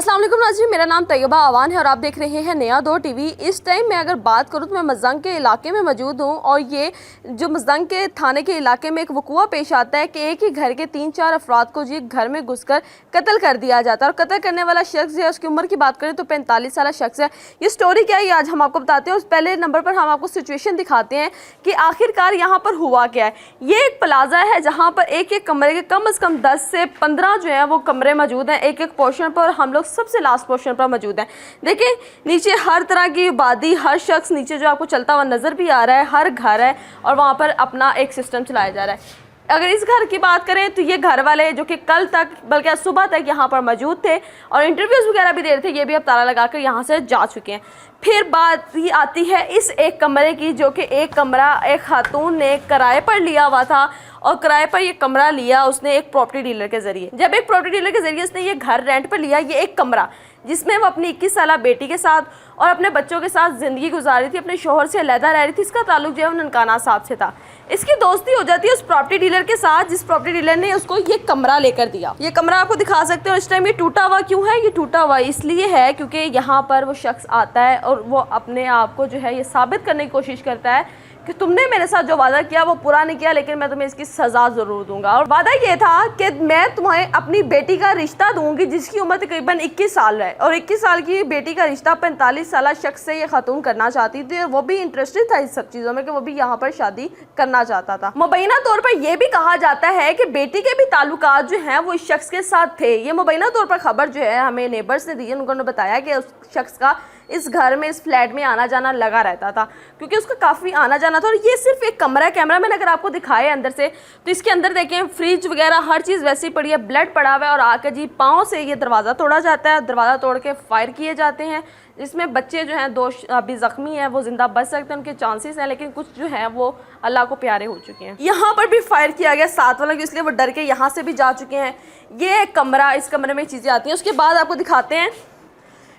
अस्सलाम वालेकुम नाज़रीन, मेरा नाम तैयबा आवान है और आप देख रहे हैं नया दौर टीवी। इस टाइम मैं अगर बात करूं तो मैं मज़ंग के इलाके में मौजूद हूं और ये जो मज़ंग के थाने के इलाके में एक वक़ुआ पेश आता है कि एक ही घर के 3-4 अफराद को जी घर में घुसकर कत्ल कर दिया जाता है और कत्ल करने वाला शख्स जो है उसकी उम्र की बात करें तो 45 साल शख्स है। ये स्टोरी क्या है ये आज हम आपको बताते हैं। उस पहले नंबर पर हम आपको सिचुएशन दिखाते हैं कि आखिरकार यहाँ पर हुआ क्या है। ये एक प्लाजा है जहाँ पर एक एक कमरे के कम से कम 10 से 15 जो है वो कमरे मौजूद हैं एक एक पोर्शन पर। हम लोग सबसे लास्ट पोर्शन पर मौजूद है। देखिए नीचे हर तरह की आबादी, हर शख्स नीचे जो आपको चलता हुआ नजर भी आ रहा है, हर घर है और वहाँ पर अपना एक सिस्टम चलाया जा रहा है। अगर इस घर की बात करें तो ये घर वाले जो कि कल तक बल्कि सुबह तक यहाँ पर मौजूद थे और इंटरव्यूज़ वगैरह भी दे रहे थे, ये भी अब ताला लगा कर यहाँ से जा चुके हैं। फिर बात ये आती है इस एक कमरे की, जो कि एक कमरा एक खातून ने किराए पर लिया हुआ था और किराए पर ये कमरा लिया उसने एक प्रॉपर्टी डीलर के ज़रिए। जब एक प्रॉपर्टी डीलर के ज़रिए उसने ये घर रेंट पर लिया, ये एक कमरा जिसमें वो अपनी 21 साल बेटी के साथ और अपने बच्चों के साथ ज़िंदगी गुजार रही थी, अपने शोहर से अलहदा रह रही थी। इसका ताल्लुक जो है वो ननकाना साहब से था। इसकी दोस्ती हो जाती है उस प्रॉपर्टी डीलर के साथ जिस प्रॉपर्टी डीलर ने उसको ये कमरा लेकर दिया। ये कमरा आपको दिखा सकते हो। इस टाइम ये टूटा हुआ क्यों है? ये टूटा हुआ इसलिए है क्योंकि यहाँ पर वो शख्स आता है और वो अपने आप को जो है ये साबित करने की कोशिश करता है कि तुमने मेरे साथ जो वादा किया वो पूरा नहीं किया, लेकिन मैं तुम्हें इसकी सज़ा ज़रूर दूंगा। और वादा ये था कि मैं तुम्हें अपनी बेटी का रिश्ता दूंगी जिसकी उम्र तकरीबन 21 साल है और 21 साल की बेटी का रिश्ता 45 साल शख्स से ये खातून करना चाहती थी और वो भी इंटरेस्टेड था इस सब चीज़ों में कि वो भी यहाँ पर शादी करना चाहता था। मुबैना तौर पर यह भी कहा जाता है कि बेटी के भी ताल्लुकात जो हैं वो इस शख्स के साथ थे। ये मुबैना तौर पर खबर जो है हमें नेबर्स ने दी, उन्होंने बताया कि उस शख्स का इस घर में इस फ्लैट में आना जाना लगा रहता था क्योंकि उसका काफ़ी आना जाना था। और ये सिर्फ एक कमरा है। कैमरा मैंने अगर आपको दिखाए अंदर से तो इसके अंदर देखें फ्रिज वगैरह हर चीज़ वैसी पड़ी है, ब्लड पड़ा हुआ है और आके जी पाँव से ये दरवाज़ा तोड़ा जाता है। दरवाज़ा तोड़ के फायर किए जाते हैं जिसमें बच्चे जो हैं 2 अभी ज़ख्मी हैं, वो ज़िंदा बच सकते हैं, उनके चांसेस हैं, लेकिन कुछ जो हैं वो अल्लाह को प्यारे हो चुके हैं। यहाँ पर भी फायर किया गया साथ वाला की, इसलिए वो डर के यहाँ से भी जा चुके हैं। ये कमरा, इस कमरे में चीज़ें आती हैं। उसके बाद आपको दिखाते हैं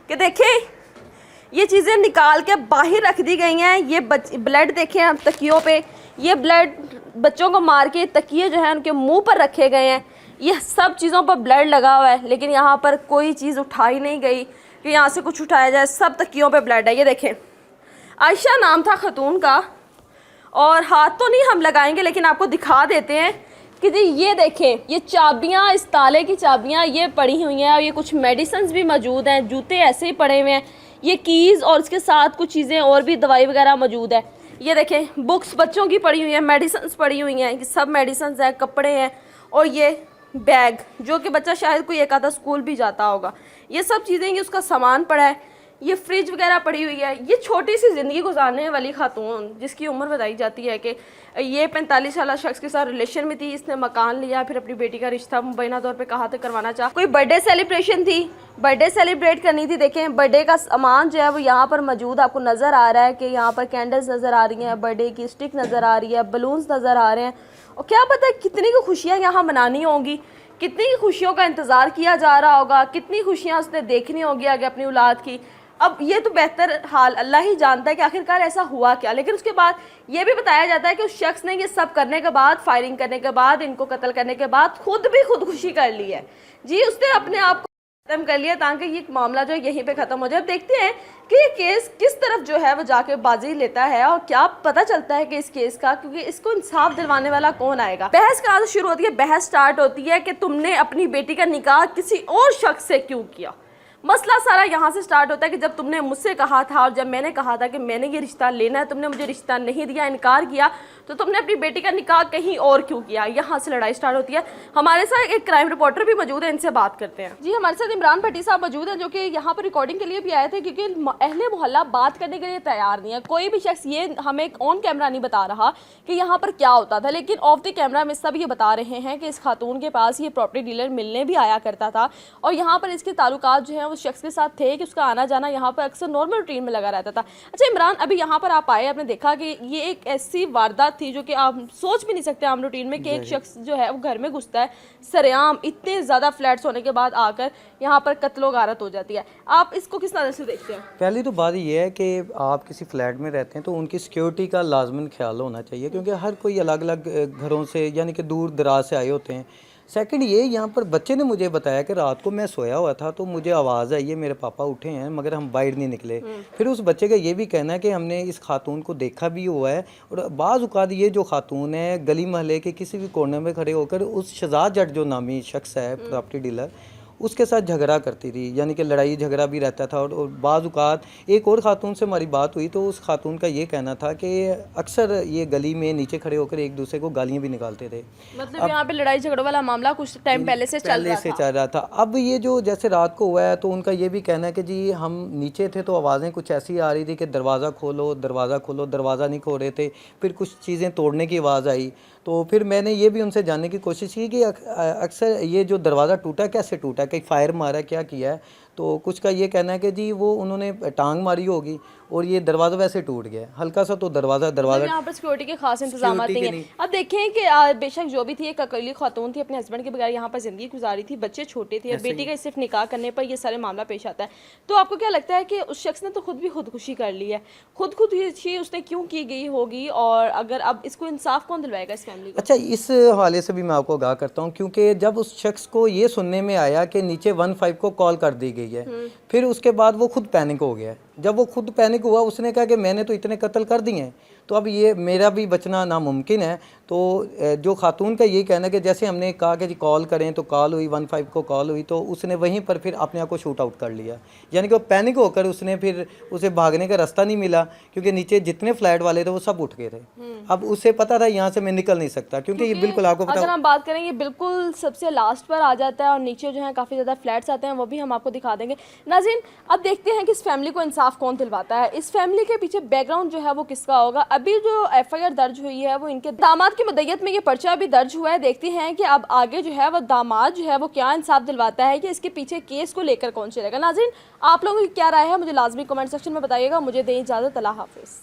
कि देखें ये चीज़ें निकाल के बाहर रख दी गई हैं। ये ब्लड देखें आप तकियों पे, ये ब्लड बच्चों को मार के तकिए जो हैं उनके मुंह पर रखे गए हैं। ये सब चीज़ों पर ब्लड लगा हुआ है, लेकिन यहाँ पर कोई चीज़ उठाई नहीं गई कि यहाँ से कुछ उठाया जाए। सब तकियों पे ब्लड है। ये देखें आयशा नाम था खतून का और हाथ तो नहीं हम लगाएंगे लेकिन आपको दिखा देते हैं कि जी ये देखें ये चाबियाँ, इस ताले की चाबियाँ ये पड़ी हुई हैं और ये कुछ मेडिसिन भी मौजूद हैं, जूते ऐसे ही पड़े हुए हैं, ये कीज़ और इसके साथ कुछ चीज़ें और भी दवाई वगैरह मौजूद है। ये देखें बुक्स बच्चों की पड़ी हुई हैं, मेडिसिन पड़ी हुई हैं, ये सब मेडिसिन हैं, कपड़े हैं और ये बैग जो कि बच्चा शायद कोई एक आधा स्कूल भी जाता होगा। ये सब चीज़ें, ये उसका सामान पड़ा है, ये फ्रिज वगैरह पड़ी हुई है। ये छोटी सी ज़िंदगी गुजारने वाली खातून जिसकी उम्र बताई जाती है कि ये 45 साल शख्स के साथ रिलेशन में थी, इसने मकान लिया, फिर अपनी बेटी का रिश्ता मुबैना तौर पे कहा तो करवाना चाहा। कोई बर्थडे सेलिब्रेशन थी, बर्थडे सेलिब्रेट करनी थी। देखें बर्थडे का सामान जो है वो यहाँ पर मौजूद आपको नज़र आ रहा है कि यहाँ पर कैंडल्स नज़र आ रही हैं, बर्थडे की स्टिक नज़र आ रही है, बलून्स नज़र आ रहे हैं और क्या पता कितनी की खुशियाँ यहाँ मनानी होंगी, कितनी खुशियों का इंतज़ार किया जा रहा होगा, कितनी खुशियाँ उसने देखनी होगी आगे अपनी औलाद की। अब ये तो बेहतर हाल अल्लाह ही जानता है कि आखिरकार ऐसा हुआ क्या। लेकिन उसके बाद ये भी बताया जाता है कि उस शख्स ने ये सब करने के बाद, फायरिंग करने के बाद, इनको कत्ल करने के बाद खुद भी खुदकुशी कर ली है जी। उसने अपने आप को खत्म कर लिया ताकि ये मामला जो है यहीं पे ख़त्म हो जाए। अब देखते हैं कि ये केस किस तरफ जो है वो जाके बाजी लेता है और क्या पता चलता है कि इस केस का, क्योंकि इसको इंसाफ दिलवाने वाला कौन आएगा। बहस कहाँ से शुरू होती है? बहस स्टार्ट होती है कि तुमने अपनी बेटी का निकाह किसी और शख्स से क्यों किया। मसला सारा यहाँ से स्टार्ट होता है कि जब तुमने मुझसे कहा था और जब मैंने कहा था कि मैंने ये रिश्ता लेना है, तुमने मुझे रिश्ता नहीं दिया, इनकार किया, तो तुमने अपनी बेटी का निकाह कहीं और क्यों किया। यहाँ से लड़ाई स्टार्ट होती है। हमारे साथ एक क्राइम रिपोर्टर भी मौजूद है, इनसे बात करते हैं। जी हमारे साथ इमरान भट्टी साहब मौजूद हैं जो कि यहाँ पर रिकॉर्डिंग के लिए भी आए थे क्योंकि अहले मोहल्ला बात करने के लिए तैयार नहीं है। कोई भी शख्स ये हमें ऑन कैमरा नहीं बता रहा कि यहाँ पर क्या होता था, लेकिन ऑफ द कैमरा में सब ये बता रहे हैं कि इस खातून के पास ये प्रॉपर्टी डीलर मिलने भी आया करता था और यहाँ पर इसके ताल्लुकात जो हैं उस शख्स के साथ थे कि उसका आना जाना यहाँ पर अक्सर नॉर्मल रूटीन में लगा रहता था। अच्छा इमरान, अभी यहाँ पर आप आए, आपने देखा कि ये एक ऐसी वारदात थी जो कि आप सोच भी नहीं सकते आम रूटीन में कि एक शख्स जो है वो घर में घुसता है सरेआम, इतने ज़्यादा फ्लैट्स होने के बाद आकर यहाँ पर कत्लो गारत हो जाती है। आप इसको किस नज़र से देखते हैं? पहली तो बात ये है कि आप किसी फ्लैट में रहते हैं तो उनकी सिक्योरिटी का लाजमन ख्याल होना चाहिए क्योंकि हर कोई अलग अलग घरों से यानी कि दूर दराज से आए होते हैं। सेकंड ये यहाँ पर बच्चे ने मुझे बताया कि रात को मैं सोया हुआ था तो मुझे आवाज़ आई है मेरे पापा उठे हैं मगर हम बाहर नहीं निकले। फिर उस बच्चे का ये भी कहना है कि हमने इस खातून को देखा भी हुआ है और बाज़ औक़ात ये जो खातून है गली महल्ले के किसी भी कोने में खड़े होकर उस शहजाद जट जो नामी शख्स है प्रॉपर्टी डीलर उसके साथ झगड़ा करती थी, यानी कि लड़ाई झगड़ा भी रहता था। और बाज़ औक़ात एक और ख़ातून से हमारी बात हुई तो उस खातून का ये कहना था कि अक्सर ये गली में नीचे खड़े होकर एक दूसरे को गालियाँ भी निकालते थे। मतलब यहाँ पे लड़ाई झगड़ों वाला मामला कुछ टाइम पहले से चल रहा था। अब ये जो जैसे रात को हुआ है तो उनका ये भी कहना है कि जी हम नीचे थे तो आवाज़ें कुछ ऐसी आ रही थी कि दरवाज़ा खोलो, दरवाज़ा खोलो, दरवाज़ा नहीं खोल रहे थे। फिर कुछ चीज़ें तोड़ने की आवाज़ आई तो फिर मैंने ये भी उनसे जानने की कोशिश की कि अक्सर ये जो दरवाज़ा टूटा कैसे टूटा, कहीं फायर मारा, क्या किया है। तो कुछ का ये कहना है कि जी वो उन्होंने टांग मारी होगी और ये दरवाज़ा वैसे टूट गया हल्का सा, तो दरवाज़ा यहाँ पर सिक्योरिटी के खास इंतजाम नहीं है। अब देखें कि बेशक जो भी थी एक अकेली खातून थी, अपने हस्बैंड के बगैर यहाँ पर ज़िंदगी गुजारी थी, बच्चे छोटे थे, बेटी का सिर्फ निकाह करने पर ये सारे मामला पेश आता है। तो आपको क्या लगता है कि उस शख्स ने तो खुद भी खुदकुशी कर ली है, खुदकुशी उसने क्यों की गई होगी और अगर अब इसको इंसाफ कौन दिलवाएगा इस फैमिली को? अच्छा, इस हवाले से भी मैं आपको आगाह करता हूँ क्योंकि जब उस शख्स को ये सुनने में आया कि नीचे 15 को कॉल कर दी गई है, फिर उसके बाद वो खुद पैनिक हो गया। जब वो खुद पैनिक हुआ उसने कहा कि मैंने तो इतने कत्ल कर दिए हैं तो अब ये मेरा भी बचना नामुमकिन है। तो जो खातून का ये कहना है कि जैसे हमने कहा कि जी कॉल करें तो कॉल हुई, 15 को कॉल हुई तो उसने वहीं पर फिर अपने आप को शूट आउट कर लिया, यानी कि वो पैनिक होकर उसने फिर उसे भागने का रास्ता नहीं मिला क्योंकि नीचे जितने फ्लैट वाले थे वो सब उठ गए थे। अब उसे पता था यहाँ से मैं निकल नहीं सकता क्योंकि ये बिल्कुल आपको पता, अगर हम बात करें ये बिल्कुल सबसे लास्ट पर आ जाता है और नीचे जो है काफ़ी ज़्यादा फ्लैट्स आते हैं, वो भी हम आपको दिखा देंगे। नाज़रीन, अब देखते हैं कि इस फैमिली को इंसाफ कौन दिलवाता है, इस फैमिली के पीछे बैकग्राउंड जो है वो किसका होगा। अभी जो FIR दर्ज हुई है वो इनके दामाद की मुद्दत में ये पर्चा भी दर्ज हुआ है। देखते हैं कि अब आगे जो है वो दामाद जो है वो क्या इंसाफ दिलवाता है कि इसके पीछे केस को लेकर कौन चलेगा। नाज़रीन, आप लोगों की क्या राय है मुझे लाजमी कमेंट सेक्शन में बताइएगा। मुझे दें इजाज़त, अल्लाह हाफिज़।